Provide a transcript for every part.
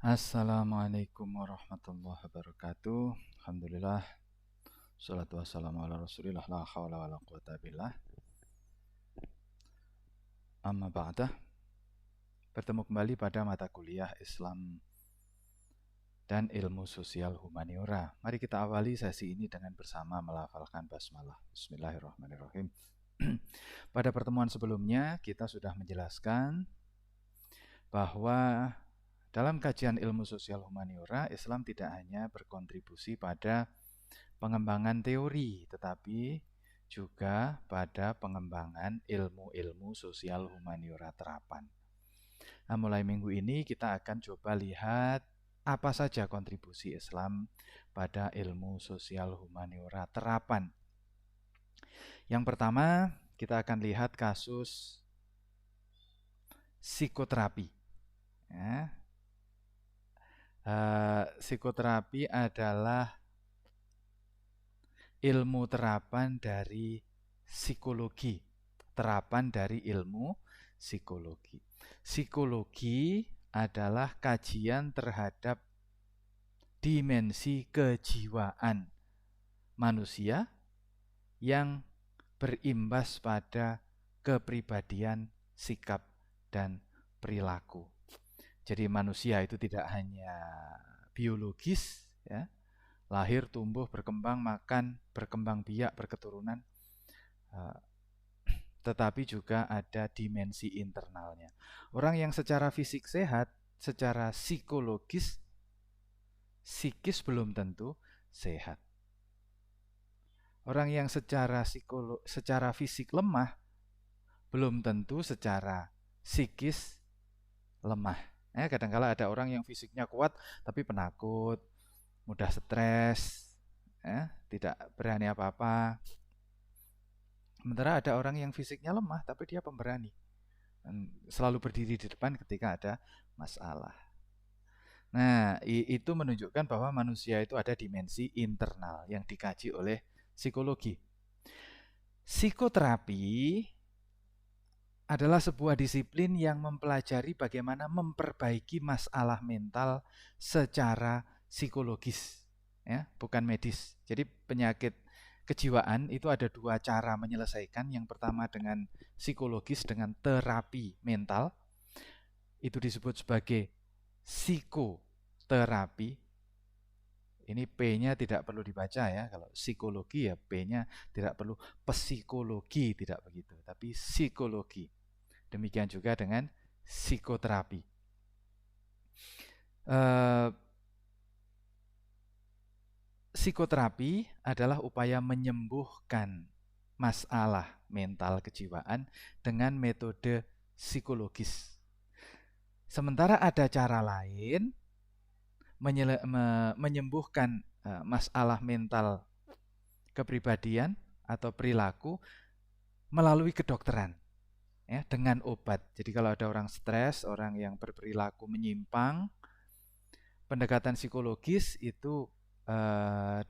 Assalamualaikum warahmatullahi wabarakatuh. Alhamdulillah. Salatu wassalamu ala rasulillah. La hawla wa la quwata billah. Amma ba'dah. Bertemu kembali pada mata kuliah Islam dan ilmu sosial humaniora. Mari kita awali sesi ini dengan bersama melafalkan basmalah. Bismillahirrahmanirrahim. Pada pertemuan sebelumnya kita sudah menjelaskan bahwa dalam kajian ilmu sosial humaniora, Islam tidak hanya berkontribusi pada pengembangan teori, tetapi juga pada pengembangan ilmu-ilmu sosial humaniora terapan. Nah, mulai minggu ini kita akan coba lihat apa saja kontribusi Islam pada ilmu sosial humaniora terapan. Yang pertama, kita akan lihat kasus psikoterapi. Ya. Psikoterapi adalah ilmu terapan dari psikologi. Terapan dari ilmu psikologi. Psikologi adalah kajian terhadap dimensi kejiwaan manusia yang berimbas pada kepribadian, sikap, dan perilaku. Jadi manusia itu tidak hanya biologis, ya, lahir, tumbuh, berkembang, makan, berkembang biak, berketurunan, tetapi juga ada dimensi internalnya. Orang yang secara fisik sehat, secara psikologis, psikis belum tentu sehat. Orang yang secara fisik lemah, belum tentu secara psikis lemah. Kadang-kala ada orang yang fisiknya kuat tapi penakut, mudah stres, tidak berani apa-apa. Sementara ada orang yang fisiknya lemah tapi dia pemberani, selalu berdiri di depan ketika ada masalah. Nah, itu menunjukkan bahwa manusia itu ada dimensi internal yang dikaji oleh psikologi. Psikoterapi adalah sebuah disiplin yang mempelajari bagaimana memperbaiki masalah mental secara psikologis, ya, bukan medis. Jadi penyakit kejiwaan itu ada dua cara menyelesaikan. Yang pertama dengan psikologis, dengan terapi mental. Itu disebut sebagai psikoterapi. Ini P-nya tidak perlu dibaca ya. Kalau psikologi ya P-nya tidak perlu, psikologi tidak begitu, tapi psikologi. Demikian juga dengan psikoterapi. Psikoterapi adalah upaya menyembuhkan masalah mental kejiwaan dengan metode psikologis. Sementara ada cara lain menyembuhkan masalah mental kepribadian atau perilaku melalui kedokteran, ya, dengan obat. Jadi kalau ada orang stres, orang yang berperilaku menyimpang, pendekatan psikologis itu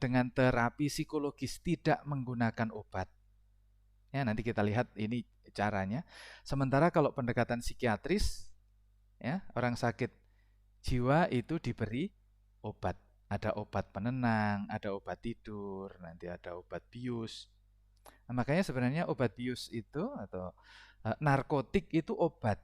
dengan terapi psikologis, tidak menggunakan obat. Ya, nanti kita lihat ini caranya. Sementara kalau pendekatan psikiatris, ya, orang sakit jiwa itu diberi obat. Ada obat penenang, ada obat tidur, nanti ada obat bius. Nah, makanya sebenarnya obat bius itu atau narkotik itu obat.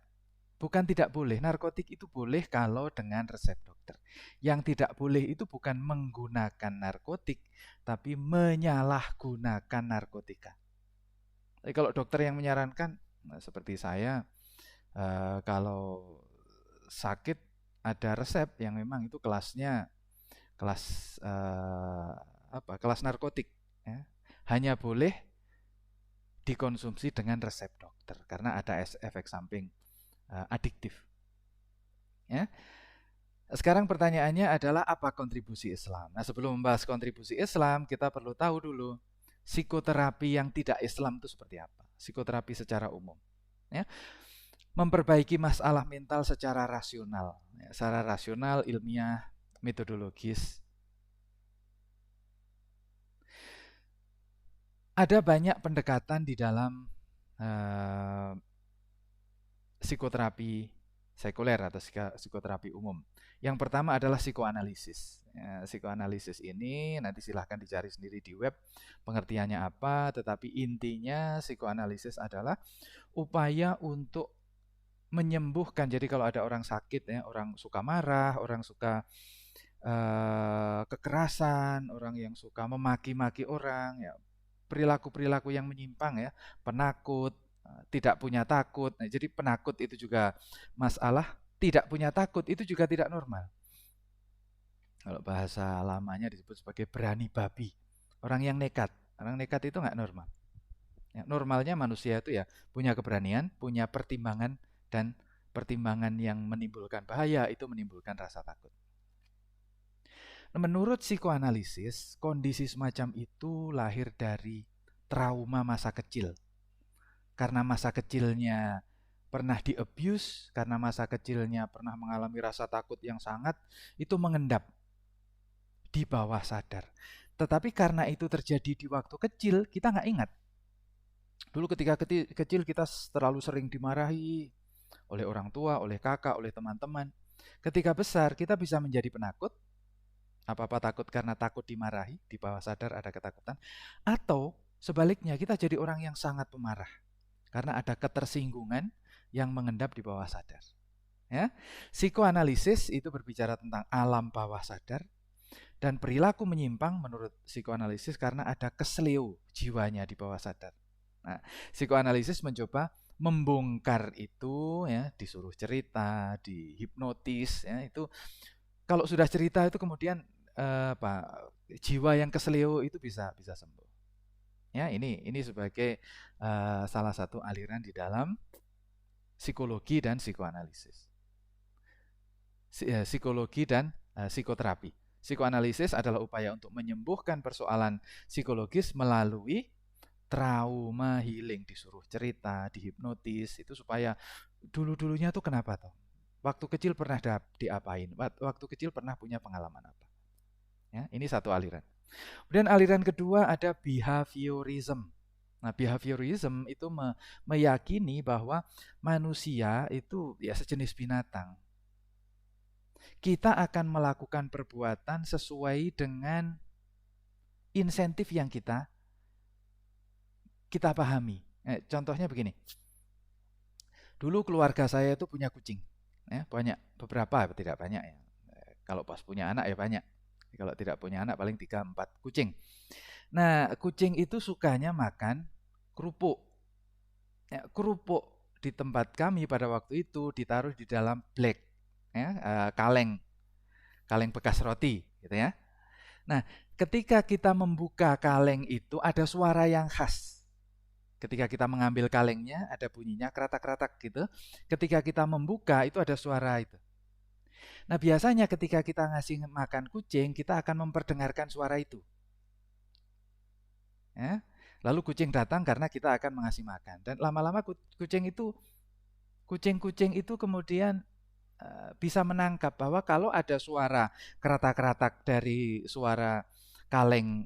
Bukan tidak boleh, narkotik itu boleh kalau dengan resep dokter. Yang tidak boleh itu bukan menggunakan narkotik, tapi menyalahgunakan narkotika. Jadi kalau dokter yang menyarankan, seperti saya, kalau sakit ada resep yang memang itu kelasnya kelas kelas narkotik, ya, hanya boleh dikonsumsi dengan resep dokter karena ada efek samping adiktif. Ya. Sekarang pertanyaannya adalah apa kontribusi Islam? Nah, sebelum membahas kontribusi Islam, kita perlu tahu dulu psikoterapi yang tidak Islam itu seperti apa. Psikoterapi secara umum, ya, memperbaiki masalah mental secara rasional, ya, secara rasional, ilmiah, metodologis. Ada banyak pendekatan di dalam psikoterapi sekuler atau psikoterapi umum. Yang pertama adalah psikoanalisis. Ya, psikoanalisis ini nanti silahkan dicari sendiri di web pengertiannya apa, tetapi intinya psikoanalisis adalah upaya untuk menyembuhkan. Jadi kalau ada orang sakit ya, orang suka marah, orang suka kekerasan, orang yang suka memaki-maki orang, ya perilaku-perilaku yang menyimpang ya, penakut, tidak punya takut. Nah, jadi penakut itu juga masalah, tidak punya takut itu juga tidak normal. Kalau bahasa lamanya disebut sebagai berani babi. Orang yang nekat. Orang nekat itu nggak normal. Ya, normalnya manusia itu ya punya keberanian, punya pertimbangan, dan pertimbangan yang menimbulkan bahaya itu menimbulkan rasa takut. Menurut psikoanalisis, kondisi semacam itu lahir dari trauma masa kecil. Karena masa kecilnya pernah di-abuse, karena masa kecilnya pernah mengalami rasa takut yang sangat, itu mengendap di bawah sadar. Tetapi karena itu terjadi di waktu kecil, kita nggak ingat. Dulu ketika kecil kita terlalu sering dimarahi oleh orang tua, oleh kakak, oleh teman-teman. Ketika besar kita bisa menjadi penakut, apa-apa takut karena takut dimarahi, di bawah sadar ada ketakutan. Atau sebaliknya kita jadi orang yang sangat pemarah, karena ada ketersinggungan yang mengendap di bawah sadar. Ya, psikoanalisis itu berbicara tentang alam bawah sadar dan perilaku menyimpang menurut psikoanalisis karena ada keseleo jiwanya di bawah sadar. Nah, psikoanalisis mencoba membongkar itu ya, disuruh cerita, dihipnotis ya, itu kalau sudah cerita itu kemudian jiwa yang keseleo itu bisa sembuh. Ya, ini sebagai salah satu aliran di dalam psikologi dan psikoanalisis. Psikologi dan psikoterapi. Psikoanalisis adalah upaya untuk menyembuhkan persoalan psikologis melalui trauma healing, disuruh cerita, dihipnotis, itu supaya dulu-dulunya tuh kenapa toh? Waktu kecil pernah diapain? Waktu kecil pernah punya pengalaman apa? Ya, ini satu aliran. Kemudian aliran kedua ada behaviorism. Nah, behaviorism itu meyakini bahwa manusia itu ya sejenis binatang. Kita akan melakukan perbuatan sesuai dengan insentif yang kita pahami. Contohnya begini. Dulu keluarga saya itu punya kucing. Ya, banyak, beberapa, tidak banyak ya. Kalau pas punya anak ya banyak. Kalau tidak punya anak paling 3-4 kucing. Nah, kucing itu sukanya makan kerupuk. Ya, kerupuk di tempat kami pada waktu itu ditaruh di dalam black, ya, kaleng bekas roti, gitu ya. Nah, ketika kita membuka kaleng itu ada suara yang khas. Ketika kita mengambil kalengnya ada bunyinya keratak-keratak gitu. Ketika kita membuka itu ada suara itu. Nah, biasanya ketika kita ngasih makan kucing, kita akan memperdengarkan suara itu. Ya. Lalu kucing datang karena kita akan mengasih makan. Dan lama-lama kucing itu kemudian bisa menangkap bahwa kalau ada suara keratak-keratak dari suara kaleng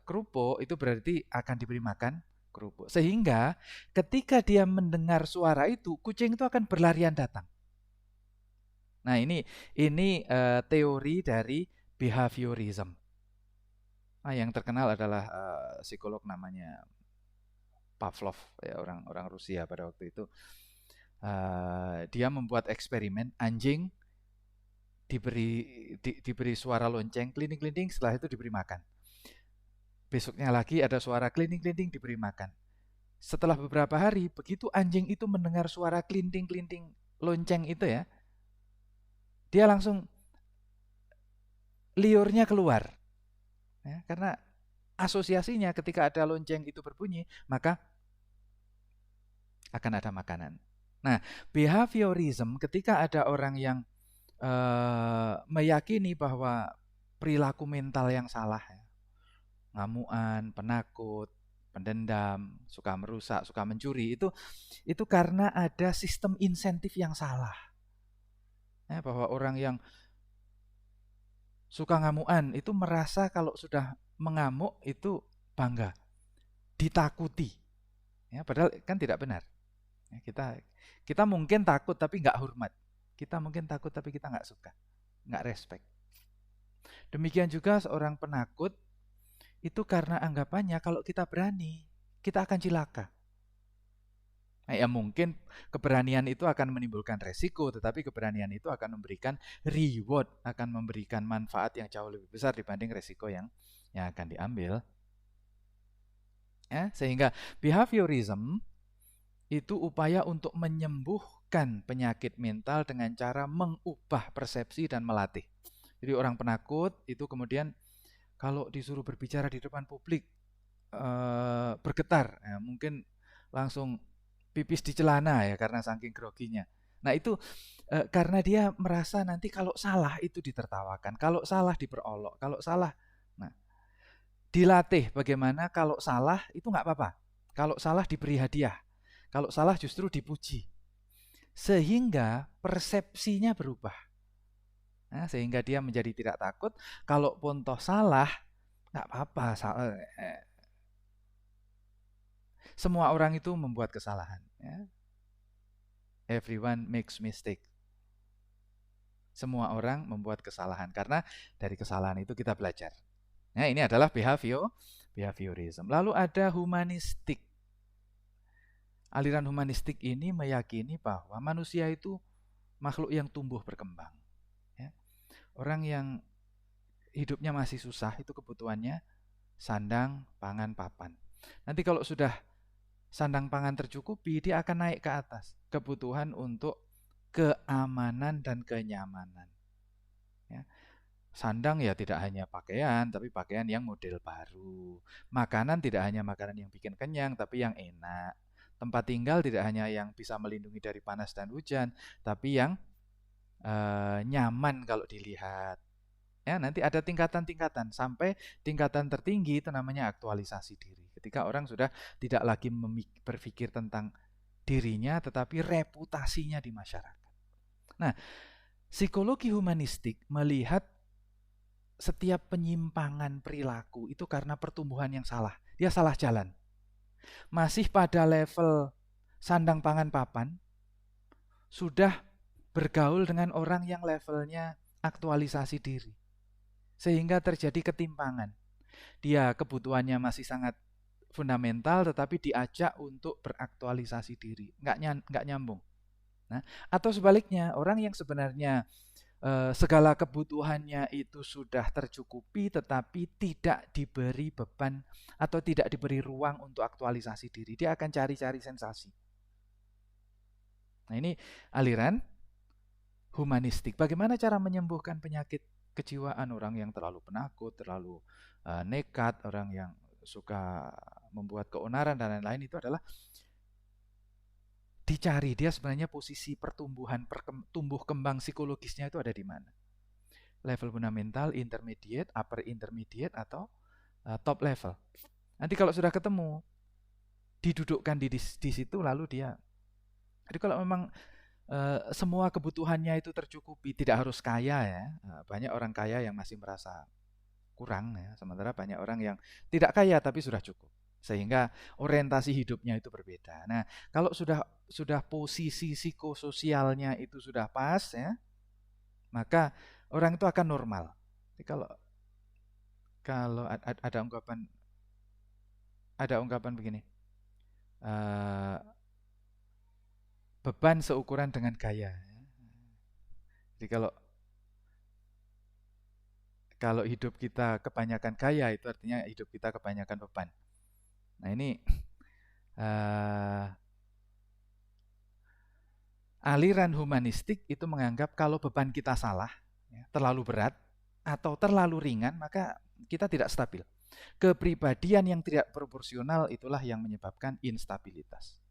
kerupuk, itu berarti akan diberi makan kerupuk. Sehingga ketika dia mendengar suara itu, kucing itu akan berlarian datang. Nah, ini teori dari behaviorism. Nah, yang terkenal adalah psikolog namanya Pavlov, ya, orang Rusia pada waktu itu. Dia membuat eksperimen, anjing diberi suara lonceng keliling-keliling, setelah itu diberi makan. Besoknya lagi ada suara keliling-keliling, diberi makan. Setelah beberapa hari, begitu anjing itu mendengar suara keliling-keliling lonceng itu ya, dia langsung liurnya keluar. Ya, karena asosiasinya ketika ada lonceng itu berbunyi, maka akan ada makanan. Nah, behaviorism ketika ada orang yang meyakini bahwa perilaku mental yang salah, ya, ngamuan, penakut, pendendam, suka merusak, suka mencuri, itu karena ada sistem insentif yang salah. Ya, bahwa orang yang suka ngamuan itu merasa kalau sudah mengamuk itu bangga, ditakuti. Ya, padahal kan tidak benar. Ya, kita mungkin takut tapi nggak hormat. Kita mungkin takut tapi kita nggak suka, nggak respect. Demikian juga seorang penakut itu karena anggapannya kalau kita berani, kita akan cilaka. Nah, ya mungkin keberanian itu akan menimbulkan resiko, tetapi keberanian itu akan memberikan reward, akan memberikan manfaat yang jauh lebih besar dibanding resiko yang akan diambil. Ya, sehingga behaviorism itu upaya untuk menyembuhkan penyakit mental dengan cara mengubah persepsi dan melatih. Jadi orang penakut itu kemudian kalau disuruh berbicara di depan publik bergetar, ya, mungkin langsung pipis di celana ya karena saking groginya. Nah itu karena dia merasa nanti kalau salah itu ditertawakan, kalau salah diperolok, kalau salah, nah dilatih bagaimana kalau salah itu nggak apa-apa, kalau salah diberi hadiah, kalau salah justru dipuji, sehingga persepsinya berubah. Nah, sehingga dia menjadi tidak takut, kalaupun toh salah, nggak apa-apa. Semua orang itu membuat kesalahan. Ya. Everyone makes mistake. Semua orang membuat kesalahan karena dari kesalahan itu kita belajar. Nah, ini adalah behaviorism. Lalu ada humanistik. Aliran humanistik ini meyakini bahwa manusia itu makhluk yang tumbuh berkembang. Ya. Orang yang hidupnya masih susah itu kebutuhannya sandang, pangan, papan. Nanti kalau sudah sandang pangan tercukupi, dia akan naik ke atas. Kebutuhan untuk keamanan dan kenyamanan. Ya. Sandang ya tidak hanya pakaian, tapi pakaian yang model baru. Makanan tidak hanya makanan yang bikin kenyang, tapi yang enak. Tempat tinggal tidak hanya yang bisa melindungi dari panas dan hujan, tapi yang nyaman kalau dilihat. Ya, nanti ada tingkatan-tingkatan sampai tingkatan tertinggi itu namanya aktualisasi diri. Ketika orang sudah tidak lagi berpikir tentang dirinya tetapi reputasinya di masyarakat. Nah, psikologi humanistik melihat setiap penyimpangan perilaku itu karena pertumbuhan yang salah. Dia salah jalan. Masih pada level sandang pangan papan, sudah bergaul dengan orang yang levelnya aktualisasi diri. Sehingga terjadi ketimpangan. Dia kebutuhannya masih sangat fundamental tetapi diajak untuk beraktualisasi diri. Nggak nyambung. Nah, atau sebaliknya, orang yang sebenarnya segala kebutuhannya itu sudah tercukupi tetapi tidak diberi beban atau tidak diberi ruang untuk aktualisasi diri. Dia akan cari-cari sensasi. Nah, ini aliran humanistik. Bagaimana cara menyembuhkan penyakit kejiwaan orang yang terlalu penakut, terlalu nekat, orang yang suka membuat keonaran dan lain-lain, itu adalah dicari dia sebenarnya posisi pertumbuhan, tumbuh kembang psikologisnya itu ada di mana. Level fundamental, intermediate, upper intermediate, atau top level. Nanti kalau sudah ketemu, didudukkan di situ lalu dia. Jadi kalau memang semua kebutuhannya itu tercukupi, tidak harus kaya ya. Banyak orang kaya yang masih merasa kurang ya, sementara banyak orang yang tidak kaya tapi sudah cukup. Sehingga orientasi hidupnya itu berbeda. Nah, kalau sudah posisi psikososialnya itu sudah pas ya, maka orang itu akan normal. Jadi kalau ada ungkapan begini, beban seukuran dengan gaya. Jadi kalau hidup kita kebanyakan gaya itu artinya hidup kita kebanyakan beban. Nah ini aliran humanistik itu menganggap kalau beban kita salah, ya, terlalu berat atau terlalu ringan, maka kita tidak stabil. Kepribadian yang tidak proporsional itulah yang menyebabkan instabilitas.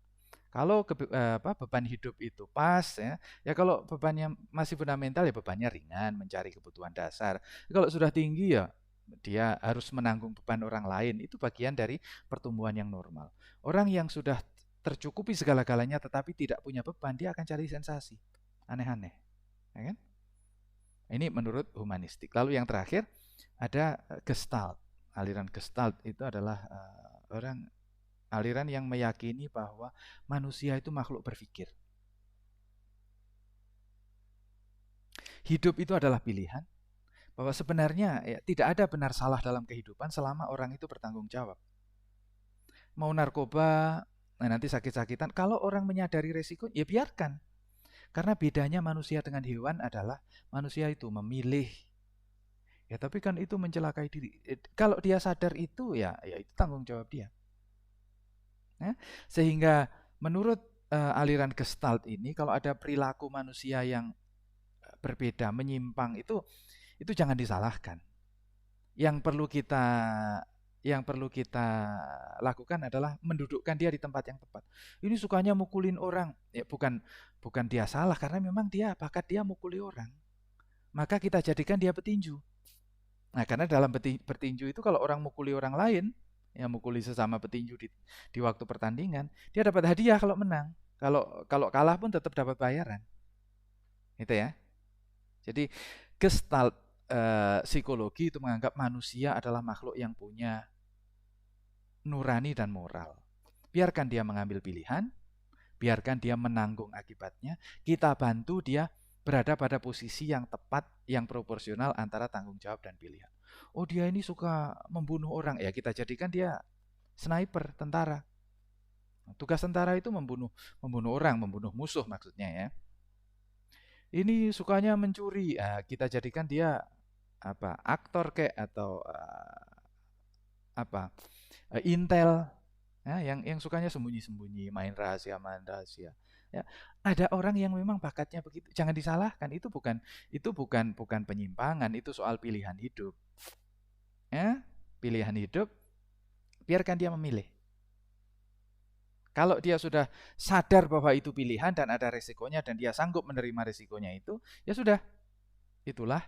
Kalau beban hidup itu pas ya kalau bebannya masih fundamental ya bebannya ringan, mencari kebutuhan dasar. Kalau sudah tinggi ya dia harus menanggung beban orang lain, itu bagian dari pertumbuhan yang normal. Orang yang sudah tercukupi segala-galanya tetapi tidak punya beban, dia akan cari sensasi. Aneh-aneh. Ya kan? Ini menurut humanistik. Lalu yang terakhir ada Gestalt. Aliran Gestalt itu adalah orang aliran yang meyakini bahwa manusia itu makhluk berpikir. Hidup itu adalah pilihan, bahwa sebenarnya ya, tidak ada benar salah dalam kehidupan selama orang itu bertanggung jawab. Mau narkoba, nah nanti sakit-sakitan, kalau orang menyadari resiko, ya biarkan. Karena bedanya manusia dengan hewan adalah manusia itu memilih. Ya tapi kan itu mencelakai diri. Kalau dia sadar itu ya itu tanggung jawab dia. Ya, sehingga menurut aliran Gestalt ini, kalau ada perilaku manusia yang berbeda, menyimpang, itu jangan disalahkan. Yang perlu kita lakukan adalah mendudukkan dia di tempat yang tepat. Ini sukanya mukulin orang, ya bukan dia salah, karena memang dia bakat dia mukuli orang. Maka kita jadikan dia petinju. Nah, karena dalam bertinju itu kalau orang mukuli orang lain, yang mukuli sesama petinju di waktu pertandingan, dia dapat hadiah kalau menang. Kalau kalah pun tetap dapat bayaran. Gitu ya. Jadi Gestalt psikologi itu menganggap manusia adalah makhluk yang punya nurani dan moral. Biarkan dia mengambil pilihan, biarkan dia menanggung akibatnya, kita bantu dia berada pada posisi yang tepat, yang proporsional antara tanggung jawab dan pilihan. Oh, dia ini suka membunuh orang, ya kita jadikan dia sniper, tentara. Tugas tentara itu membunuh orang, membunuh musuh maksudnya ya. Ini sukanya mencuri, ya, kita jadikan dia aktor kayak atau intel ya, yang sukanya sembunyi-sembunyi, main rahasia. Ya, ada orang yang memang bakatnya begitu, jangan disalahkan. Itu bukan penyimpangan, itu soal pilihan hidup. Ya, pilihan hidup, biarkan dia memilih. Kalau dia sudah sadar bahwa itu pilihan dan ada resikonya dan dia sanggup menerima resikonya itu, ya sudah, itulah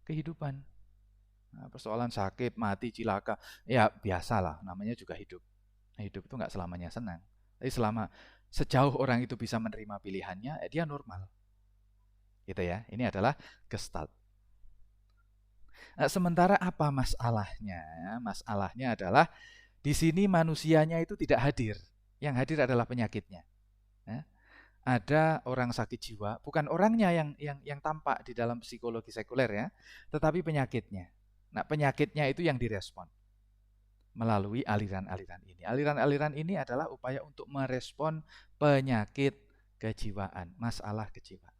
kehidupan. Nah, persoalan sakit, mati, cilaka, ya biasalah, namanya juga hidup. Hidup itu nggak selamanya senang. Tapi sejauh orang itu bisa menerima pilihannya, dia normal. Gitu ya. Ini adalah Gestalt. Nah, sementara apa masalahnya? Masalahnya adalah di sini manusianya itu tidak hadir. Yang hadir adalah penyakitnya. Ya. Ada orang sakit jiwa, bukan orangnya yang tampak di dalam psikologi sekuler ya, tetapi penyakitnya. Nah, penyakitnya itu yang direspon melalui aliran-aliran ini. Aliran-aliran ini adalah upaya untuk merespon penyakit kejiwaan, masalah kejiwaan.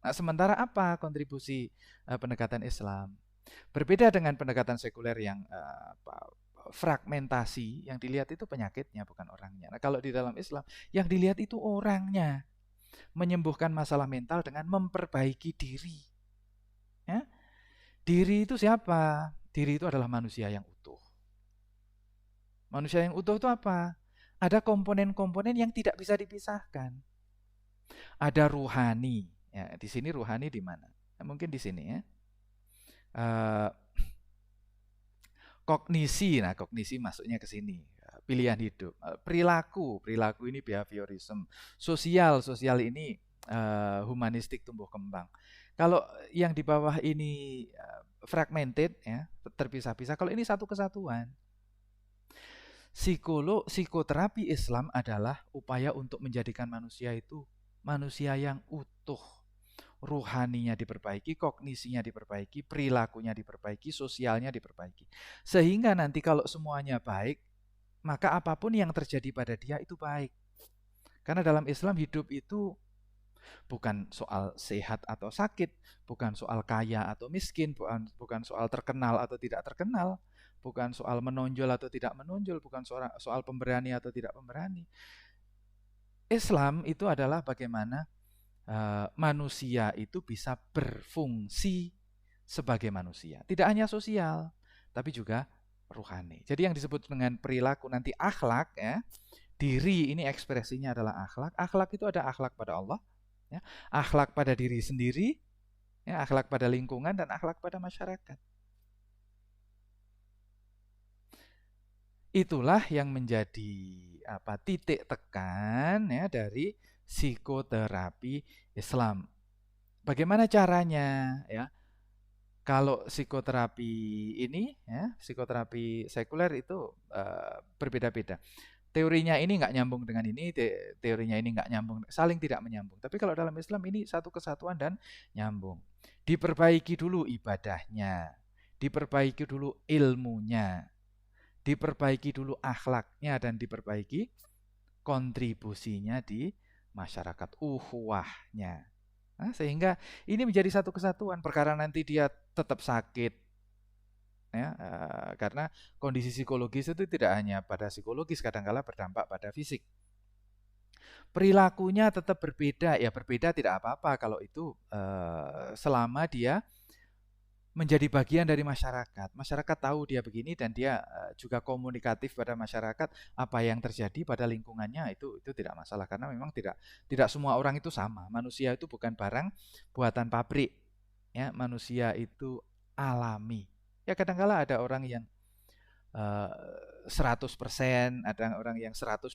Nah, sementara apa kontribusi pendekatan Islam? Berbeda dengan pendekatan sekuler yang fragmentasi, yang dilihat itu penyakitnya bukan orangnya. Nah, kalau di dalam Islam yang dilihat itu orangnya. Menyembuhkan masalah mental dengan memperbaiki diri. Ya? Diri itu siapa? Diri itu adalah manusia yang utuh. Manusia yang utuh itu apa? Ada komponen-komponen yang tidak bisa dipisahkan. Ada ruhani. Ya, di sini ruhani di mana? Ya, mungkin di sini ya. Kognisi. Nah, kognisi masuknya ke sini. Pilihan hidup. Perilaku ini behaviorism. Sosial ini humanistik tumbuh kembang. Kalau yang di bawah ini fragmented ya, terpisah-pisah. Kalau ini satu kesatuan. Psikoterapi Islam adalah upaya untuk menjadikan manusia itu manusia yang utuh. Ruhaninya diperbaiki, kognisinya diperbaiki, perilakunya diperbaiki, sosialnya diperbaiki. Sehingga nanti kalau semuanya baik, maka apapun yang terjadi pada dia itu baik. Karena dalam Islam hidup itu bukan soal sehat atau sakit, bukan soal kaya atau miskin, bukan soal terkenal atau tidak terkenal, bukan soal menonjol atau tidak menonjol, bukan soal pemberani atau tidak pemberani. Islam itu adalah bagaimana manusia itu bisa berfungsi sebagai manusia. Tidak hanya sosial, tapi juga ruhani. Jadi yang disebut dengan perilaku nanti akhlak ya. Diri ini ekspresinya adalah akhlak. Akhlak itu ada akhlak pada Allah, ya, akhlak pada diri sendiri, ya, akhlak pada lingkungan, dan akhlak pada masyarakat. Itulah yang menjadi titik tekan ya dari psikoterapi Islam. Bagaimana caranya ya? Kalau psikoterapi ini ya, psikoterapi sekuler itu berbeda-beda. teorinya ini nggak nyambung dengan ini, teorinya ini nggak nyambung, saling tidak menyambung. Tapi kalau dalam Islam ini satu kesatuan dan nyambung. Diperbaiki dulu ibadahnya, diperbaiki dulu ilmunya, diperbaiki dulu akhlaknya, dan diperbaiki kontribusinya di masyarakat, uhuwahnya. Nah, sehingga ini menjadi satu kesatuan. Perkara nanti dia tetap sakit, ya, karena kondisi psikologis itu tidak hanya pada psikologis, kadangkala berdampak pada fisik. Perilakunya tetap berbeda, ya berbeda tidak apa-apa kalau itu selama dia menjadi bagian dari masyarakat. Masyarakat tahu dia begini dan dia juga komunikatif pada masyarakat, apa yang terjadi pada lingkungannya itu tidak masalah, karena memang tidak semua orang itu sama. Manusia itu bukan barang buatan pabrik. Ya, manusia itu alami. Ya kadang-kala ada orang yang 100%, ada orang yang 120%,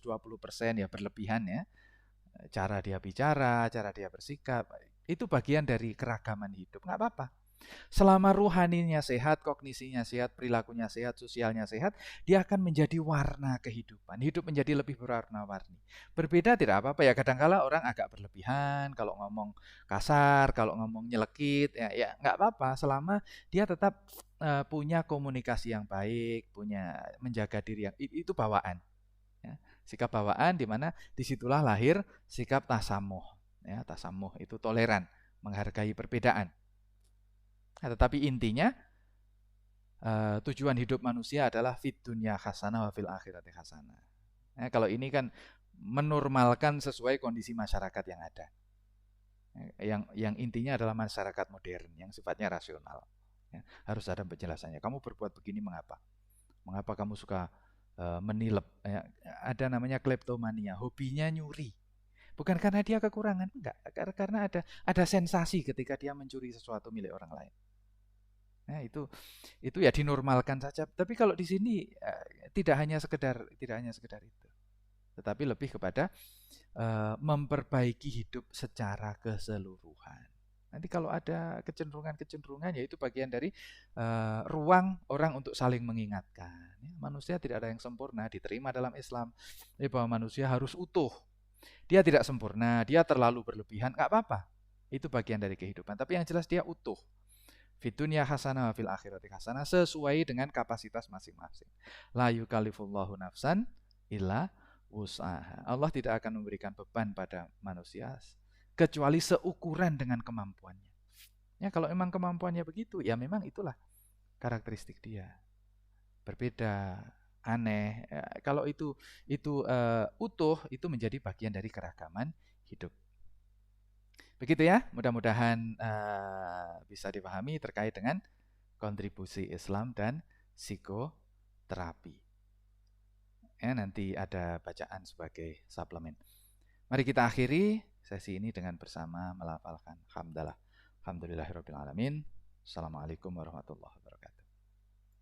ya berlebihan ya. Cara dia bicara, cara dia bersikap, itu bagian dari keragaman hidup, nggak apa-apa. Selama ruhaninya sehat, kognisinya sehat, perilakunya sehat, sosialnya sehat, dia akan menjadi warna kehidupan. Hidup menjadi lebih berwarna-warni. Berbeda tidak apa-apa, ya kadang-kala orang agak berlebihan kalau ngomong kasar, kalau ngomong nyelekit, ya nggak apa-apa selama dia tetap punya komunikasi yang baik, punya menjaga diri yang itu bawaan. Ya. Sikap bawaan di mana disitulah lahir sikap tasamuh. Ya, tasamuh itu toleran, menghargai perbedaan. Nah, tetapi intinya tujuan hidup manusia adalah fid dunya hasanah wa fil akhirati hasanah. Nah, kalau ini kan menormalkan sesuai kondisi masyarakat yang ada. Yang intinya adalah masyarakat modern yang sifatnya rasional. Ya, harus ada penjelasannya. Kamu berbuat begini mengapa? Mengapa kamu suka menilep? Ya, ada namanya kleptomania, hobinya nyuri. Bukan karena dia kekurangan, enggak, karena ada sensasi ketika dia mencuri sesuatu milik orang lain. Nah, itu ya dinormalkan saja. Tapi kalau di sini tidak hanya sekedar itu, tetapi lebih kepada memperbaiki hidup secara keseluruhan. Nanti kalau ada kecenderungan ya itu bagian dari ruang orang untuk saling mengingatkan. Ya, manusia tidak ada yang sempurna, diterima dalam Islam bahwa manusia harus utuh. Dia tidak sempurna, dia terlalu berlebihan, nggak apa-apa. Itu bagian dari kehidupan. Tapi yang jelas dia utuh. Fitunya hasanah fil akhirati hasanah, sesuai dengan kapasitas masing-masing. La yukallifullahu nafsan illa wus'aha. Allah tidak akan memberikan beban pada manusia kecuali seukuran dengan kemampuannya. Ya, kalau memang kemampuannya begitu, ya memang itulah karakteristik dia. Berbeda, aneh. Ya, kalau itu utuh, itu menjadi bagian dari keragaman hidup. Begitu ya, mudah-mudahan bisa dipahami terkait dengan kontribusi Islam dan psikoterapi. Ya, nanti ada bacaan sebagai suplemen. Mari kita akhiri sesi ini dengan bersama melafalkan hamdalah. Alhamdulillahirabbil alamin. Assalamualaikum warahmatullahi wabarakatuh.